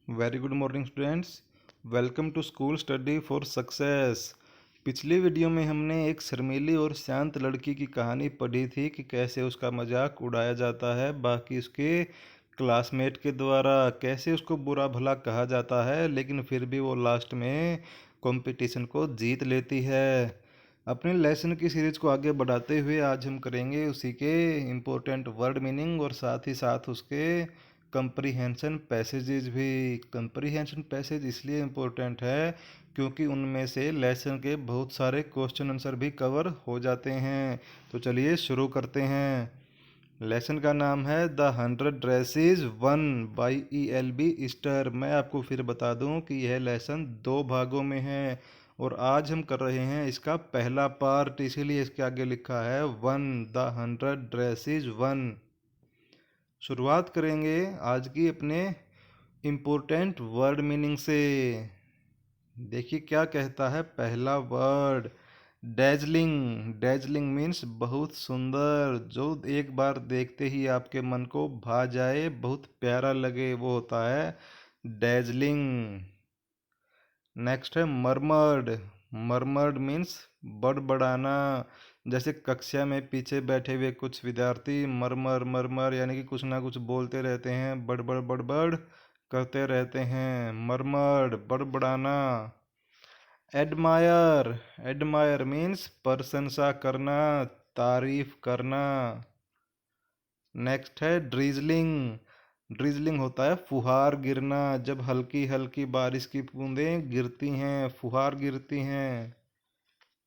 Very good morning students. Welcome to school study for success. पिछली video में हमने एक शर्मीली और शांत लड़की की कहानी पढ़ी थी कि कैसे उसका मजाक उड़ाया जाता है बाकी उसके क्लासमेट के द्वारा, कैसे उसको बुरा भला कहा जाता है, लेकिन फिर भी वो लास्ट में कंपटीशन को जीत लेती है। अपने लेसन की सीरीज को आगे बढ़ाते हुए आज हम करेंगे उसी के इम्पोर्टेंट वर्ड मीनिंग और साथ ही साथ उसके कंप्रीहेंशन पैसेजेस भी। कंप्रीहेंशन पैसेज इसलिए इम्पोर्टेंट है क्योंकि उनमें से लेसन के बहुत सारे क्वेश्चन आंसर भी कवर हो जाते हैं। तो चलिए शुरू करते हैं। लेसन का नाम है the 100 dresses one by ELB Easter. मैं आपको फिर बता दूं कि यह लेसन 2 भागों में है और आज हम कर रहे हैं इसका पहला पार्ट, इसीलिए इसके आगे लिखा है वन, द 100 ड्रेसेस वन। शुरुआत करेंगे आज की अपने इम्पोर्टेंट वर्ड मीनिंग से। देखिए क्या कहता है पहला वर्ड, डेजलिंग। डेजलिंग मीन्स बहुत सुंदर, जो एक बार देखते ही आपके मन को भा जाए, बहुत प्यारा लगे, वो होता है डेजलिंग। नेक्स्ट है मरमर्ड। Murmured means बड़बड़ाना। जैसे कक्षा में पीछे बैठे हुए कुछ विद्यार्थी मरमर मरमर यानी कि कुछ ना कुछ बोलते रहते हैं, बड़बड़ बड़बड़ करते रहते हैं। मरमर्ड बड़बड़ाना। एडमायर। एडमायर मीन्स प्रशंसा करना, तारीफ करना। नेक्स्ट है ड्रिजलिंग। ड्रिजलिंग होता है फुहार गिरना, जब हल्की हल्की बारिश की बूंदें गिरती हैं, फुहार गिरती हैं।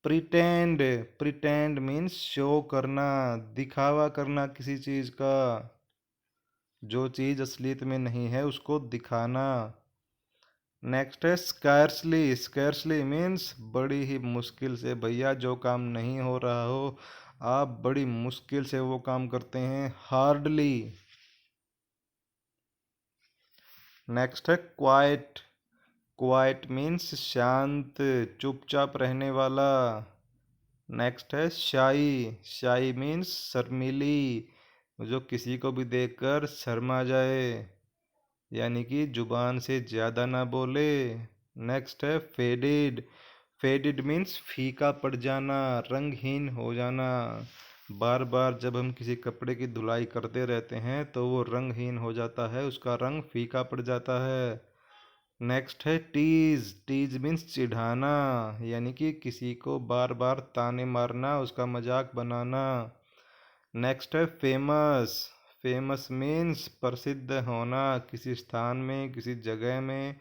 प्रिटेंड। प्रिटेंड मीन्स शो करना, दिखावा करना किसी चीज का, जो चीज असलियत में नहीं है उसको दिखाना। नेक्स्ट है स्कैर्सली। स्कैर्सली मीन्स बड़ी ही मुश्किल से, भैया जो काम नहीं हो रहा हो आप बड़ी मुश्किल से वो काम करते हैं। हार्डली। नेक्स्ट है क्वाइट। क्वाइट मीन्स शांत, चुपचाप रहने वाला। नेक्स्ट है शाई। शाई मीन्स शर्मीली, जो किसी को भी देखकर शर्मा जाए, यानी कि जुबान से ज़्यादा ना बोले। नेक्स्ट है फेडेड। फेडेड मीन्स फीका पड़ जाना, रंगहीन हो जाना। बार बार जब हम किसी कपड़े की धुलाई करते रहते हैं तो वो रंगहीन हो जाता है, उसका रंग फीका पड़ जाता है। नेक्स्ट है टीज। टीज मीन्स चिढ़ाना, यानी कि किसी को बार बार ताने मारना, उसका मजाक बनाना। नेक्स्ट है फेमस। फेमस मीन्स प्रसिद्ध होना, किसी स्थान में, किसी जगह में,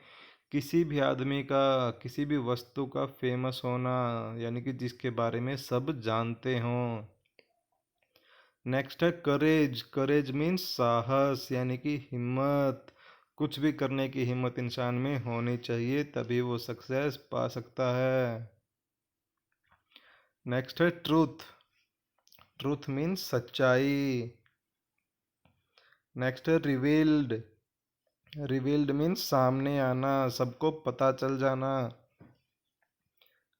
किसी भी आदमी का, किसी भी वस्तु का फेमस होना, यानी कि जिसके बारे में सब जानते हों। नेक्स्ट है करेज। करेज मीन्स साहस, यानी कि हिम्मत। कुछ भी करने की हिम्मत इंसान में होनी चाहिए, तभी वो सक्सेस पा सकता है। नेक्स्ट है ट्रूथ। ट्रूथ मीन्स सच्चाई। नेक्स्ट है रिवील्ड। रिवील्ड मीन्स सामने आना, सबको पता चल जाना।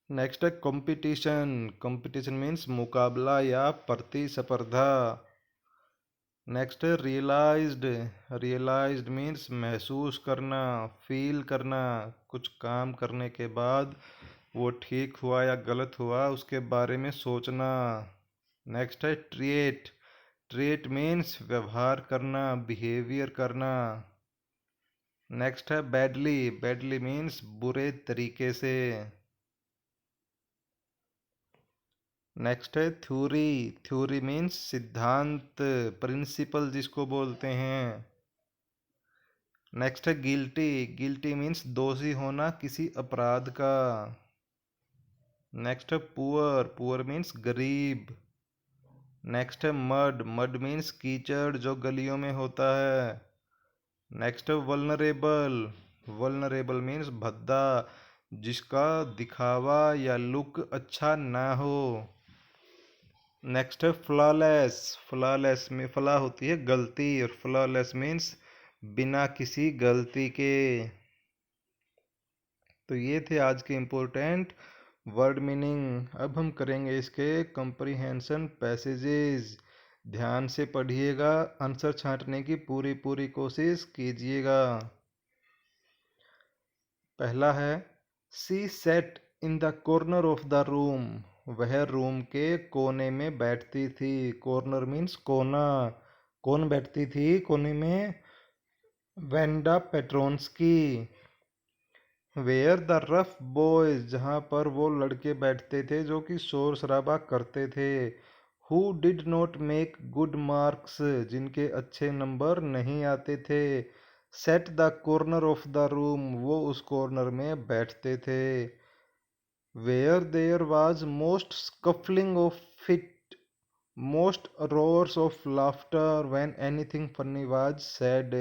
नेक्स्ट है कंपटीशन। कंपटीशन मीन्स मुकाबला या प्रतिस्पर्धा। नेक्स्ट है रियलाइज्ड। रियलाइज्ड मीन्स महसूस करना, फील करना, कुछ काम करने के बाद वो ठीक हुआ या गलत हुआ उसके बारे में सोचना। नेक्स्ट है ट्रिएट। ट्रिएट मीन्स व्यवहार करना, बिहेवियर करना। नेक्स्ट है बैडली। बैडली मीन्स बुरे तरीके से। नेक्स्ट है थ्योरी। थ्योरी मीन्स सिद्धांत, प्रिंसिपल जिसको बोलते हैं। नेक्स्ट है गिल्टी। गिल्टी मीन्स दोषी होना किसी अपराध का। नेक्स्ट है पुअर। पुअर मीन्स गरीब। नेक्स्ट है मड। मड मीन्स कीचड़ जो गलियों में होता है। नेक्स्ट है वल्नरेबल। वल्नरेबल मीन्स भद्दा, जिसका दिखावा या लुक अच्छा ना हो। नेक्स्ट है फ्लॉलेस। फ्लॉलेस में फ्लॉ होती है गलती और फ्लॉलेस मीन्स बिना किसी गलती के। तो ये थे आज के इम्पोर्टेंट वर्ड मीनिंग। अब हम करेंगे इसके कंप्रीहेंशन पैसेजेस। ध्यान से पढ़िएगा, आंसर छांटने की पूरी पूरी कोशिश कीजिएगा। पहला है she sat in the corner of the room, वह रूम के कोने में बैठती थी। कॉर्नर मीन्स कोना। कौन बैठती थी कोने में? Wanda Petronski. Where the rough boys, जहाँ पर वो लड़के बैठते थे जो कि शोर शराबा करते थे। Who did not make good marks, जिनके अच्छे नंबर नहीं आते थे। Sat the corner of the room, वो उस कॉर्नर में बैठते थे। Where there was most scuffling of feet, most roars of laughter when anything funny was said,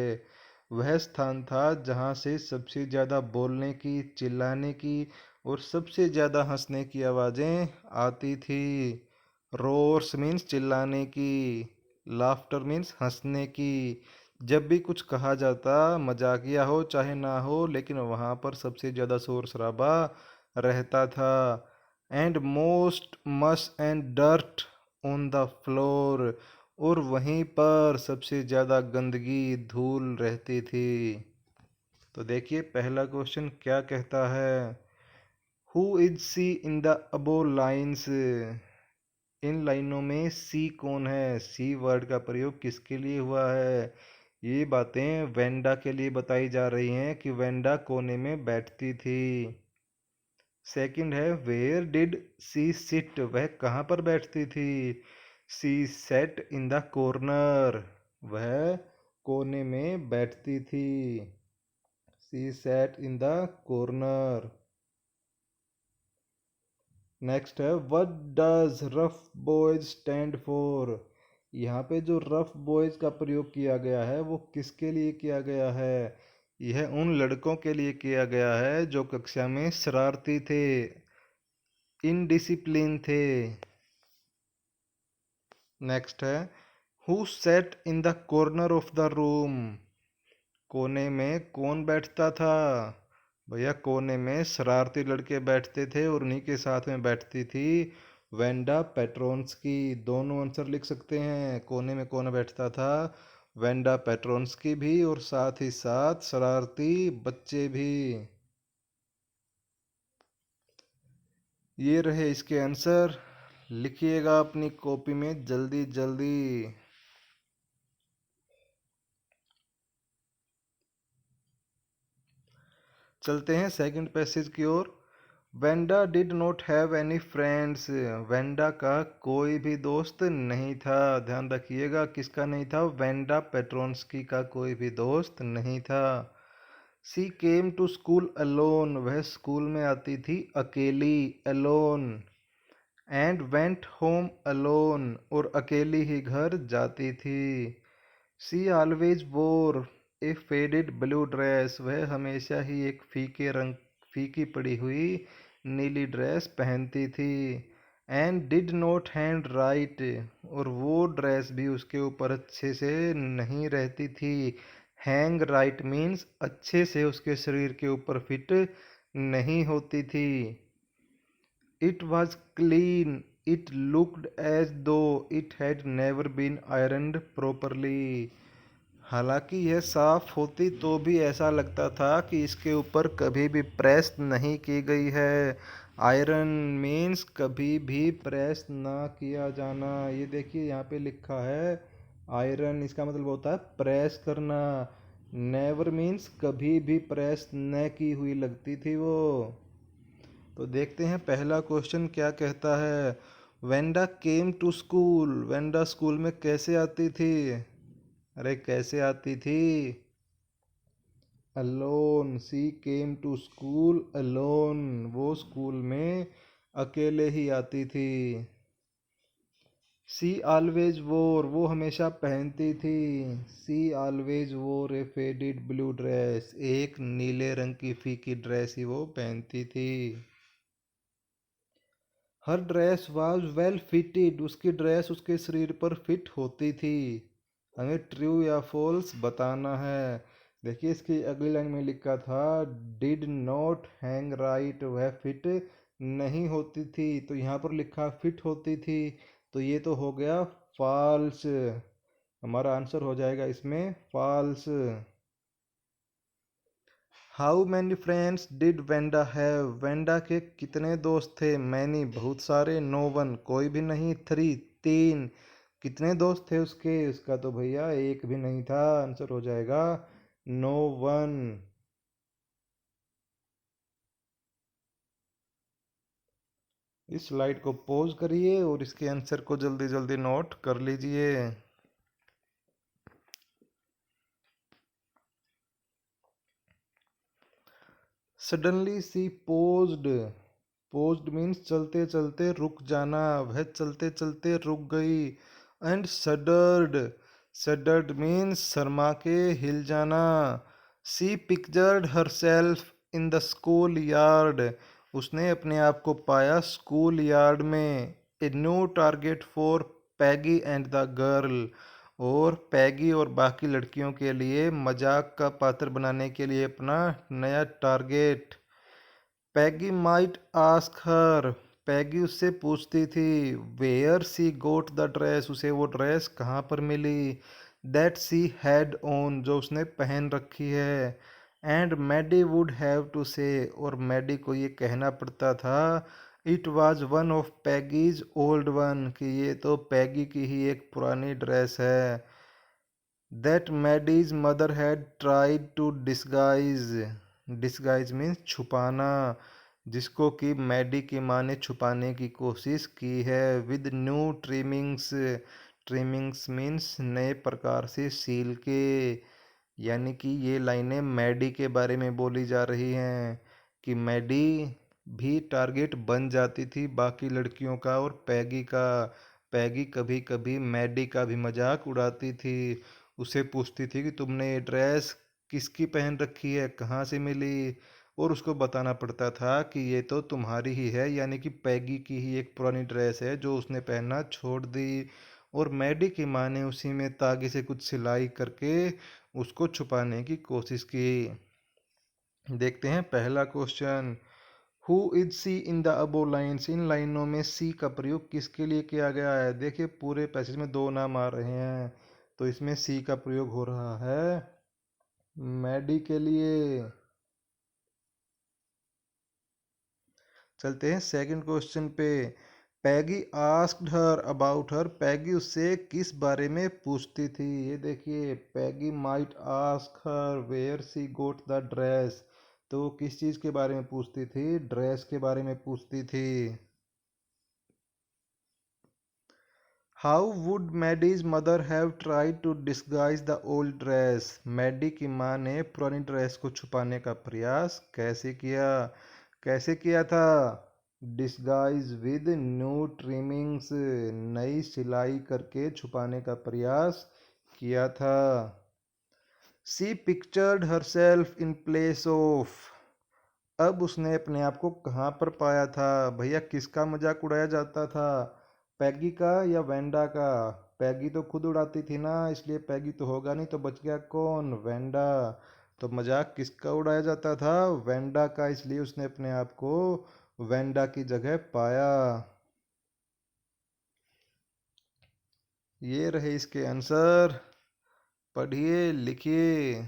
वह स्थान था जहाँ से सबसे ज़्यादा बोलने की, चिल्लाने की और सबसे ज़्यादा हंसने की आवाज़ें आती थी। रोर्स मीन्स चिल्लाने की, लाफ्टर मीन्स हंसने की। जब भी कुछ कहा जाता, मजाकिया हो चाहे ना हो, लेकिन वहाँ पर सबसे ज़्यादा शोर शराबा रहता था। एंड मोस्ट मस and dirt on the floor, और वहीं पर सबसे ज़्यादा गंदगी, धूल रहती थी। तो देखिए पहला क्वेश्चन क्या कहता है। Who is she in the above lines, इन लाइनों में सी कौन है? सी वर्ड का प्रयोग किसके लिए हुआ है? ये बातें वेंडा के लिए बताई जा रही हैं कि वेंडा कोने में बैठती थी। सेकंड है वेयर डिड सी सिट, वह कहाँ पर बैठती थी? She sat in the corner, वह कोने में बैठती थी। She sat in the corner. Next है what does rough boys stand for, यहाँ पे जो रफ बॉयज का प्रयोग किया गया है वो किसके लिए किया गया है? यह उन लड़कों के लिए किया गया है जो कक्षा में शरारती थे, इनडिसिप्लिन थे। नेक्स्ट है who set in the corner of the room, कोने में कौन बैठता था? भैया कोने में शरारती लड़के बैठते थे और उन्हीं के साथ में बैठती थी वेंडा पेट्रोन्स्की। दोनों आंसर लिख सकते हैं। कोने में कौन बैठता था? वेंडा पेट्रोन्स्की भी, और साथ ही साथ शरारती बच्चे भी। ये रहे इसके आंसर, लिखिएगा अपनी कॉपी में जल्दी जल्दी। चलते हैं सेकंड पैसेज की ओर। Wanda did not have any friends, Wanda का कोई भी दोस्त नहीं था। ध्यान रखिएगा किसका नहीं था? वेंडा पेट्रोन्स्की का कोई भी दोस्त नहीं था। सी केम टू स्कूल अलोन, वह स्कूल में आती थी अकेली, alone. And went home alone, और अकेली ही घर जाती थी। सी ऑलवेज वोर ए फेडेड ब्लू ड्रेस, वह हमेशा ही एक फीकी पड़ी हुई नीली ड्रेस पहनती थी। And did not hand right, और वो ड्रेस भी उसके ऊपर अच्छे से नहीं रहती थी। हैंग राइट मीन्स अच्छे से उसके शरीर के ऊपर फिट नहीं होती थी। It was clean, it looked as though it had never been ironed properly, हालांकि यह साफ होती तो भी ऐसा लगता था कि इसके ऊपर कभी भी प्रेस नहीं की गई है। आयरन मीन्स कभी भी प्रेस ना किया जाना। ये देखिए यहाँ पे लिखा है आयरन, इसका मतलब होता है प्रेस करना। नेवर मीन्स कभी भी प्रेस न की हुई लगती थी वो। तो देखते हैं पहला क्वेश्चन क्या कहता है। Wanda came to school, Wanda school में कैसे आती थी? अरे कैसे आती थी? Alone. She came to school alone, वो स्कूल में अकेले ही आती थी। सी ऑलवेज वोर, वो हमेशा पहनती थी। सी ऑलवेज वोर ए फेडेड ब्लू ड्रेस, एक नीले रंग की फीकी ड्रेस ही वो पहनती थी। हर ड्रेस वाज वेल फिटेड, उसकी ड्रेस उसके शरीर पर फिट होती थी। हमें ट्रू या फॉल्स बताना है। देखिए इसकी अगली लाइन में लिखा था डिड नॉट हैंग राइट, वह फिट नहीं होती थी। तो यहाँ पर लिखा फिट होती थी, तो ये तो हो गया फॉल्स। हमारा आंसर हो जाएगा इसमें false. How many friends did Wanda have, Wanda के कितने दोस्त थे, मैनी बहुत सारे, नो वन कोई भी नहीं, थ्री तीन, कितने दोस्त थे उसके, उसका तो भैया एक भी नहीं था, आंसर हो जाएगा नो वन। इस स्लाइड को पॉज करिए और इसके आंसर को जल्दी जल्दी नोट कर लीजिए। Suddenly she paused, paused means चलते चलते रुक जाना, वह चलते चलते रुक गई। एंड सडर्ड, सडर्ड मीन्स शर्मा के हिल जाना। She pictured herself in the school yard, उसने अपने आप को पाया स्कूल यार्ड में। A new target for Peggy and the girl, और पैगी और बाकी लड़कियों के लिए मजाक का पात्र बनाने के लिए अपना नया target. Peggy might ask her, Peggy उससे पूछती थी where she got the dress, उसे वो ड्रेस कहाँ पर मिली। दैट सी हैड ऑन, जो उसने पहन रखी है। And Maddie would have to say, और मैडी को ये कहना पड़ता था it was one of Peggy's old one, कि ये तो पैगी की ही एक पुरानी ड्रेस है। That Maddie's mother had tried to disguise, disguise means छुपाना, जिसको कि मैडी की माँ ने छुपाने की कोशिश की है। With new trimmings, trimmings means नए प्रकार से सील के, यानी कि ये लाइनें मैडी के बारे में बोली जा रही हैं कि मैडी भी टारगेट बन जाती थी बाकी लड़कियों का और पैगी का। पैगी कभी कभी मैडी का भी मजाक उड़ाती थी, उसे पूछती थी कि तुमने ये ड्रेस किसकी पहन रखी है, कहाँ से मिली, और उसको बताना पड़ता था कि ये तो तुम्हारी ही है, यानी कि पैगी की ही एक पुरानी ड्रेस है जो उसने पहनना छोड़ दी। और मैडी की माँ ने उसी में तागे से कुछ सिलाई करके उसको छुपाने की कोशिश की। देखते हैं पहला question, who is she in the above lines, इन लाइनों में सी का प्रयोग किसके लिए किया गया है। देखिए पूरे पैसेज में दो नाम आ रहे हैं, तो इसमें सी का प्रयोग हो रहा है मैडी के लिए। चलते हैं सेकंड क्वेश्चन पे। पैगी asked her about her, Peggy उससे किस बारे में पूछती थी। ये देखिए Peggy might ask her where she got the dress, तो किस चीज़ के बारे में पूछती थी, ड्रेस के बारे में पूछती थी। How would Maddie's mother have tried to disguise the old dress, Maddie की माँ ने पुरानी ड्रेस को छुपाने का प्रयास कैसे किया। कैसे किया था, डिस्गाइज विद न्यू ट्रिमिंग्स, नई सिलाई करके छुपाने का प्रयास किया था। She pictured herself in place of, अब उसने अपने आप को कहाँ पर पाया था। भैया किसका मजाक उड़ाया जाता था, पैगी का या वेंडा का। पैगी तो खुद उड़ाती थी ना, इसलिए पैगी तो होगा नहीं, तो बच गया कौन, वेंडा। तो मजाक किसका उड़ाया जाता था, वेंडा का, इसलिए उसने अपने आप को वेंडा की जगह पाया। ये रहे इसके आंसर, पढ़िए लिखिए।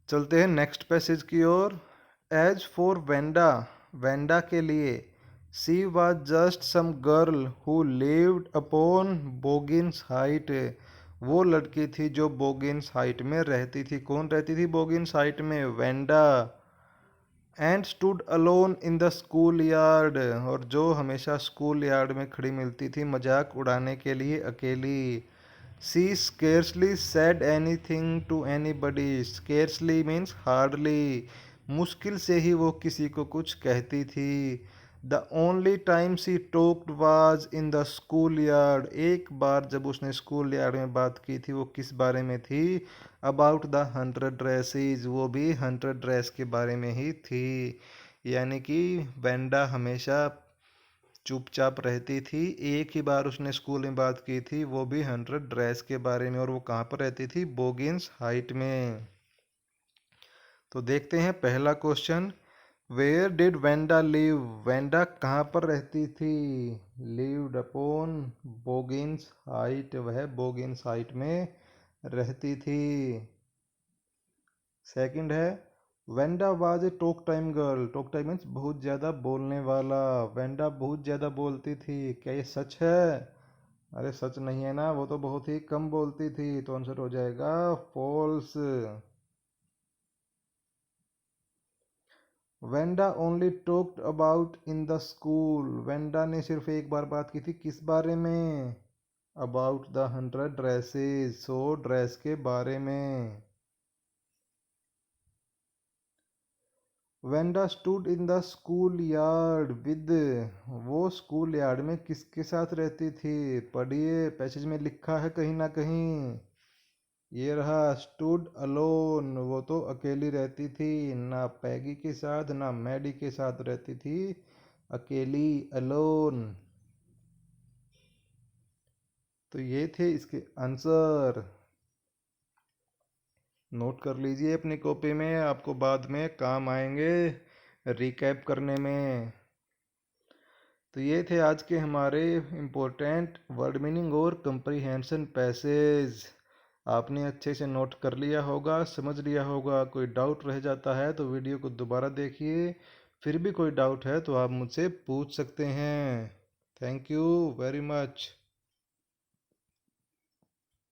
चलते हैं नेक्स्ट पैसेज की ओर। एज फॉर वेंडा, वेंडा के लिए, she was just some girl who lived upon Boggins height, वो लड़की थी जो बोगिन्स हाइट में रहती थी। कौन रहती थी बोगिन्स हाइट में, Wanda. And stood alone in the school yard, और जो हमेशा स्कूल यार्ड में खड़ी मिलती थी मजाक उड़ाने के लिए अकेली। She scarcely said anything to anybody. Scarcely means hardly. मुश्किल से ही वो किसी को कुछ कहती थी। The only time she talked was in the school yard. एक बार जब उसने स्कूल यार्ड में बात की थी, वो किस बारे में थी, About the 100 dresses, वो भी 100 ड्रेस के बारे में ही थी। यानी कि वेंडा हमेशा चुपचाप रहती थी, एक ही बार उसने स्कूल में बात की थी, वो भी 100 ड्रेस के बारे में, और वो कहाँ पर रहती थी, बोगिन्स हाइट में। तो देखते हैं पहला question, where did Wanda live? Wanda कहाँ पर रहती थी? लिव्ड अपॉन बोगिन्स हाइट, वह बोगिन्स हाइट में रहती थी। सेकंड है, Wanda was a talk time girl. Talk time means बहुत ज़्यादा बोलने वाला। वेंडा बहुत ज़्यादा बोलती थी, क्या ये सच है? अरे सच नहीं है ना, वो तो बहुत ही कम बोलती थी, तो आंसर हो जाएगा false. Wanda only talked about in the school. Wanda ने सिर्फ एक बार बात की थी, किस बारे में? अबाउट द 100 ड्रेसेस, 100 ड्रेस के बारे में। Wanda stood in the school yard with, वो स्कूल यार्ड में किसके साथ रहती थी? पढ़िए, पैसेज में लिखा है कहीं ना कहीं। ये रहा, स्टूड अलोन, वो तो अकेली रहती थी, ना पैगी के साथ ना मैडी के साथ रहती थी, अकेली, अलोन। तो ये थे इसके आंसर। नोट कर लीजिए अपनी कॉपी में, आपको बाद में काम आएंगे रिकैप करने में। तो ये थे आज के हमारे इम्पोर्टेंट वर्ड मीनिंग और कंप्रीहेंशन पैसेज। आपने अच्छे से नोट कर लिया होगा, समझ लिया होगा। कोई डाउट रह जाता है तो वीडियो को दोबारा देखिए, फिर भी कोई डाउट है तो आप मुझसे पूछ सकते हैं। Thank you very much.